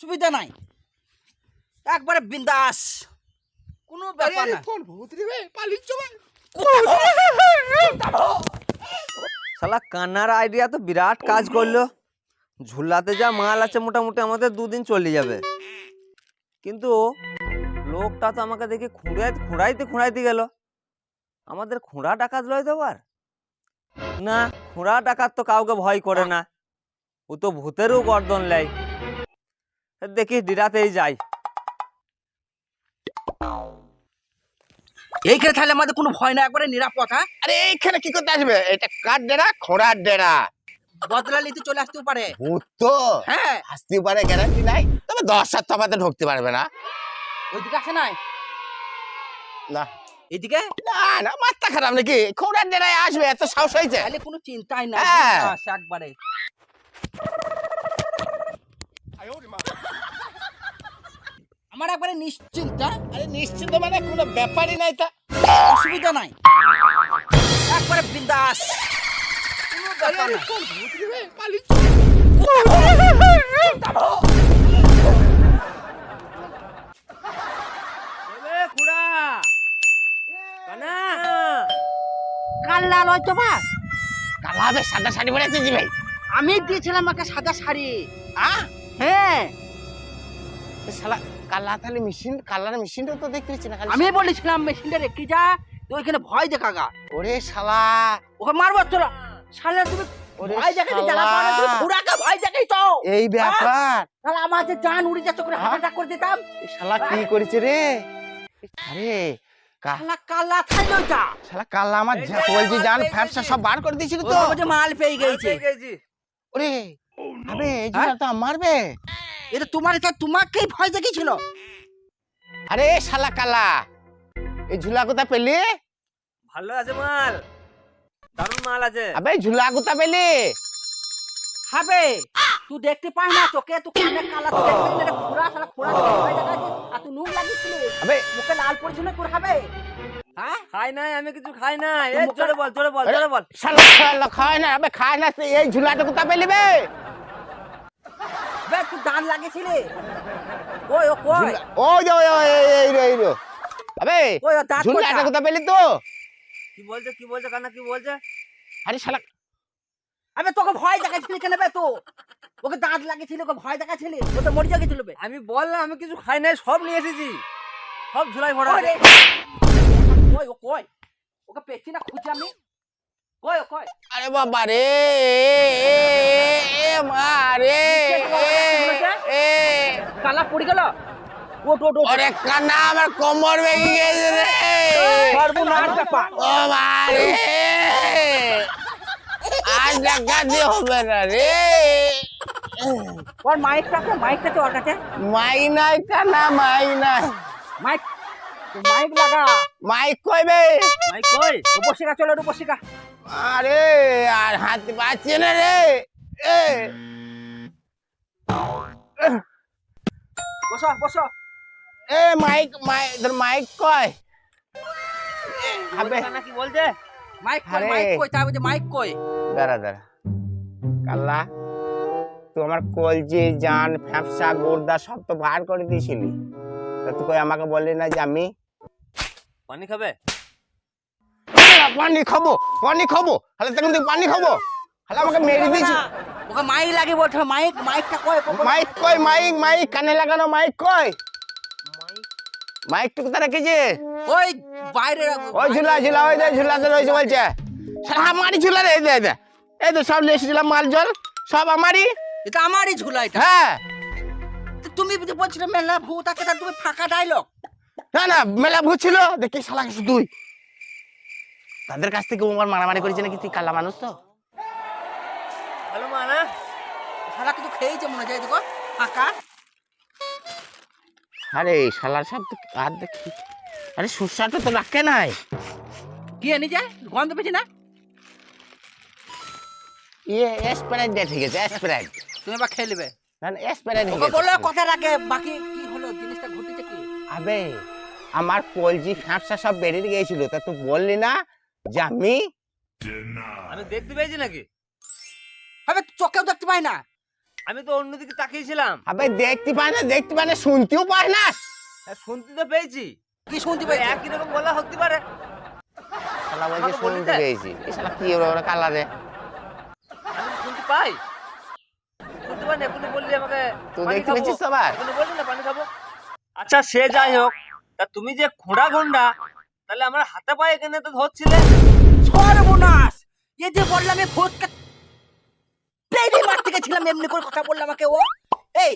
সুবিধা নাই, একবারে বিন্দাস, কোনো ব্যাপার না। শালা কান্নার আইডিয়া তো বিরাট কাজ করলো। ঝুলাতে যা মাল আছে মোটামুটি আমাদের 2 দিন চলে যাবে, কিন্তু লোকটা তো আমাকে দেখে খুঁড়াইতে গেল। আমাদের খুঁড়া ডাকাত লয় তো আর না, খুঁড়া ডাকাত তো কাউকে ভয় করে না, ও তো ভূতেরও গর্দন লেয়। দেখি ডিরাতেই যাই। এইখানে তাহলে আমাদের কোনো ভয় না, একবারে নিরাপদ। হ্যাঁ, আরে এইখানে কি করতে আসবে? এটা কার ডেরা? খোঁড়ার ডেরা। বদলা নিতে চলে আসতেও পারে। ভূত তো হ্যাঁ, আসতে পারে, গ্যারান্টি নাই, তবে 10 হাত তো আমাদের ঢুকতে পারবে না। ওইদিকে আসে নাই, না এদিকে না না, মাথা খারাপ নাকি? খোঁড়ার ডেরায় আসবে, এত সাহস হয়েছে? তাহলে কোনো চিন্তাই নাই, হ্যাঁ। বিন্দাস একবারে। আমার একবারে নিশ্চিন্তা, আরে নিশ্চিত মানে কোনো ব্যাপারই নাই তা। অসুবিধা নাই, একবারে বিন্দাস, কোনো ব্যাপার না। কাল্লা লয় তো বা, কালা হবে, সাদা শাড়ি পরে আছে জি ভাই। আমি দিয়েছিলাম একটা সাদা শাড়ি। আহ হ্যাঁ, শালা কালা, তাহলে মেশিন, কালার মেশিনটা তো দেখতে পাচ্ছি না খালি। আমি বলেছিলাম মেশিনটা রেখে যা, তুই ওইখানে ভয় দেখা গা, ওরে শালা, ওকে মারবো তোরা। শালা তুমি ওরে ভয় দেখাতে জানা পাও না, তুমি শালা। ঘোড়াকে ভয় দেখাই তো। এই ব্যাপার। তাহলে আমার যে জান উড়ে যাচ্ছে করে হাত করে দিতাম। এই শালা কি করেছে রে? আরে শালা কালা খাইলো এটা, শালা কালা আমার বলছি জান ফ্যাপসা সব বার করে দিয়েছিল তো। ও যে মাল পেয়ে গেছে। ওরে আবে এই জুলা তো মারবে। এটা তোমার, এটা তোমাকেই ভয় দেখিয়েছিল। আরে শালা কালা, এই ঝুলা কোথা পেলি? ভালো আছে মাল, দারুণ মাল আছে। আবে ঝুলা কোথা পেলি? হবে তুই দেখতে পাই না, তোকে তো কানে কালা তো দেখতে না, এটা ঘোড়া, শালা ঘোড়া দেখে ভয় দেখাচ্ছে। আর তুই নুন লাগিয়েছিলি, আবে মুখে লাল পড়ছিল তোর। হবে হ্যাঁ, খাই নাই, আমি কিছু খাই নাই। এই জোরে বল, জোরে বল, জোরে বল। শালা শালা খায় না, আবে খায় না, এই ঝুলাটা কোথা পেলি বে? বে তুই দান লাগিয়েছিলি, ওই ও কই, ঝুলা- ওই যে, ওই এই রে এই রে। আবে ওই ও দাঁত ঝুলাটা কোথা? কোথা পেলি তো? কি বলছে কান্না, কি বলছে? আরে শালা আবে তোকে ভয় দেখাচ্ছিলি কেন বে? তো ওকে দাঁত লাগিয়েছিলি, ওকে ভয় দেখাচ্ছিলি, ও তো মরে গেছিল বে। আমি বললাম আমি কিছু খাই নাই, সব নিয়ে এসেছি, সব ঝুলাই ভরা ওই আছে। রে, কই ও কই, ওকে পেছি না খুঁজে আমি, কই ও কই? আরে বাবা রে, এ মা রে, এ কালা পড়ে গেল। ওট ওট ওট, ওরে কান্না, আমার কোমর ভেঙে গেছে রে। সর্বনাশ ব্যাপার। ও মা রে, আর ডাকাতি হবে না রে। ওর মাইকটাকে, মাইকটাকে ওর কাছে, মাই নাই কানা, মাই নাই। মাইক, মাইক লাগা। মাইক কইবে? ভাই কই? উপশিকা চলো, উপশিকা। আরে আর হাত পাচ্ছে না রে। এ বসো বসো। এ মাইক, তোর মাইক কই? আবে কান্না কি বলছে? মাইক কই, আরে। মাইক কই, তাই বলছে মাইক কই। দাঁড়া দাঁড়া, কাল্লা তুই আমার কলজি জান ফ্যাপসা গোর্দা সব তো বার করে দিয়েছিলি, তা তুই কই আমাকে বললি না যে আমি পানি খাবে? পানি খাবো, পানি খাবো, তাহলে তখন তুই পানি খাবো, তাহলে আমাকে মেরে দিয়েছি। ওকে মাইক লাগে বলছে, মাইক, মাইকটা কই? মাইক কই? মাইক, মাইক কানে লাগানো মাইক কই? মাইক টুকু তারা রেখেছে ওই বাইরে রাখো। ওই ঝুলা, ঝুলা ওই দে, ঝুলাতে রয়েছে বলছে। সারা আমারই ঝুলা রে, এই দে, এই দে, এই তো সব নিয়ে এসেছিলাম মাল জল, সব আমারই। এটা আমারই ঝুলা এটা। হ্যাঁ তো তুমি যে বলছিলে মেলা ভূত আছে, তার তুমি ফাঁকা ডায়লগ। না না, মেলা ভূত ছিল, দেখি শালা কিছু তুই তাদের কাছ থেকে ওমার মারামারি করেছে নাকি? তুই কালা মানুষ তো। ভালো মা না? শালা কিছু খেয়েছে মনে হয়, দেখো ফাঁকা। আরে শালার সব তো আর দেখি, আরে সুস্বাদু তো রাখে নাই। কি এনে যায়, গন্ধ পেয়েছি না? ইয়ে স্প্রাইট ডে ঠিক আছে, স্প্রাইট তুমি এবার খেয়ে নেবে। না না, স্প্রাইট ঠিক ওকে আছে। বললো কথা রাখে, বাকি কি হলো, জিনিসটা ঘটেছে কি? আবে আমার কলজি ফ্যাপসা সব বেরিয়ে গিয়েছিল, তা তুই বললি না যে আমি আমি দেখতে পেয়েছি নাকি? হবে চোখেও দেখতে পাই না, আমি তো অন্যদিকে তাকিয়েছিলাম। আবে দেখতে পায় না শুনতেও পায় না। হ্যাঁ, শুনতে তো পেয়েছি। কি শুনতে পাই? একই রকম গলা হতে পারে। শালা বলছে আমাকে বললি শুনতে যে? পেয়েছি। এই শালা কি ওরা কালারে? আমি তো শুনতে পাই। শুনতে পাই না, এখনো বললি আমাকে তুই পানি দেখতে খাবো। পেয়েছিস সবার? এখনো বললি না পানি খাবো। আচ্ছা সে যাই হোক, তা তুমি যে খোঁড়া গন্ডা, তাহলে আমার হাতে পায়ে কেন তো ধরছিলে? সর্বনাশ! এই যে বললাম আমি ভূতকে পেড়ে মারতে গেছিলাম, এমনি করে কথা বললাম আমাকে ও। এই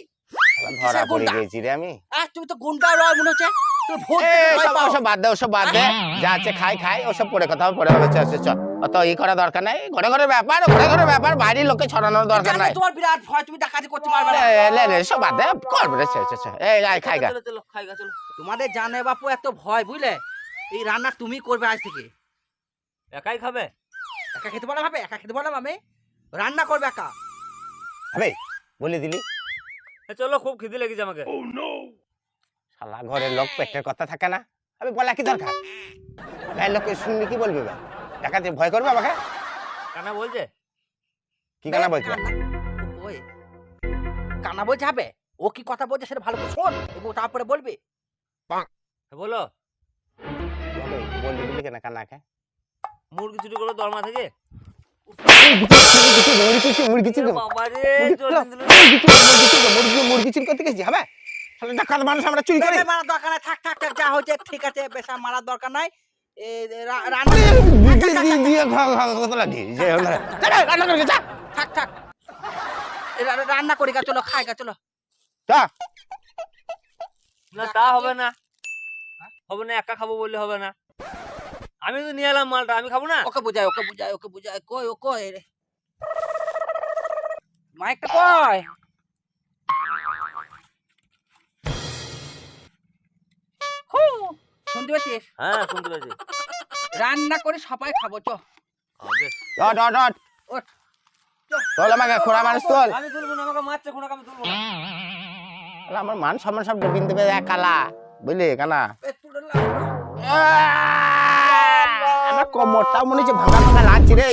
শালা ধরা পড়ে গুন্ডা। গেছি রে আমি। তুমি তো গুন্ডা রয় মনে হচ্ছে। তুই ভূত এ, থেকে ভয় পাও। ওসব বাদ দে, ওসব বাদ দে। যা আছে খাই ওসব পরে কথা হবে, পরে হবে। চল চল চল, অত ই করা দরকার নাই। ঘরে ব্যাপার বাইরের লোকে ছড়ানোর দরকার জানো নাই। তোমার বিরাট ভয়, তুমি ডাকাতি করতে পারবে না। লে সব বাদ দে, করবে রে। চল চল চল, এই আয় খাই গা। চলো চলো খাই গা চলো। তোমাদের জানে বাপু এত ভয়, বুঝলে? এই রান্না তুমি করবে আজ থেকে। একাই খাবে? একা খেতে পারলাম হবে? একা খেতে পারলাম আমি? রান্না করবে একা। আবে বলে দিলি, চলো, খুব খিদে লেগেছে আমাকে। শালা ঘরের লোক পেটের কথা থাকে না। আবে বলা কি দরকার? গায়ের লোকে শুনলে কি বলবি? ডাকাতি ভয় করবে আমাকে? কানা বলছে? কি কানা বলছে? ওই কানা বলছে হবে? ও কি কথা বলছে সেটা ভালো করে শোন, এবং তারপরে বলবি। বলো। বললি দিলি কেন কানাকে? মুরগি চুরি করো দরমা থেকে? মুরগি চুরি করতে গেছি হবে? ডাকাত মানুষ আমরা চুরি করি? বেশা মারার দরকার নাই, থাক থাক থাক, যা হয়েছে ঠিক আছে, বেশা মারার দরকার নাই। রান্না থাক থাক, রান্না করি গা, চলো খাই গা, চলো। না তা হবে না, হবে না, একা খাবো বললে হবে না। আমি তো নিয়ে এলাম মালটা, আমি খাবো না? ওকে বুঝাই কই ও কই রে, মাইকটা কই? হু, শুনতে পাচ্ছিস? হ্যাঁ শুনতে পেয়েছি। রান্না করে সবাই খাবো, চ। হবে। ওঠ। তোল আমাকে, খোড়া মানুষ তোল। আমি তুলবো না, আমাকে মারছে খোঁড়া, আমি তুলবো না। আমার মান সম্মান সব ডুবিন দেবে কালা, বুঝলি কানা? পেট পুরো লাগলো। আমার কোমরটাও মনে হচ্ছে ভাঙা লাগছে রে।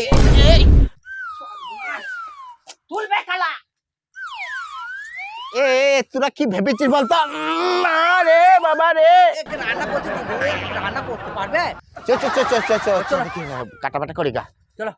তুলবে কালা। এ তোরা কি ভেবেছিস বলতো? মা রে বাবা রে। রান্না করতে দিবি, রান্না করতে পারবে? চ কাটা বাটা করি গা। চলো।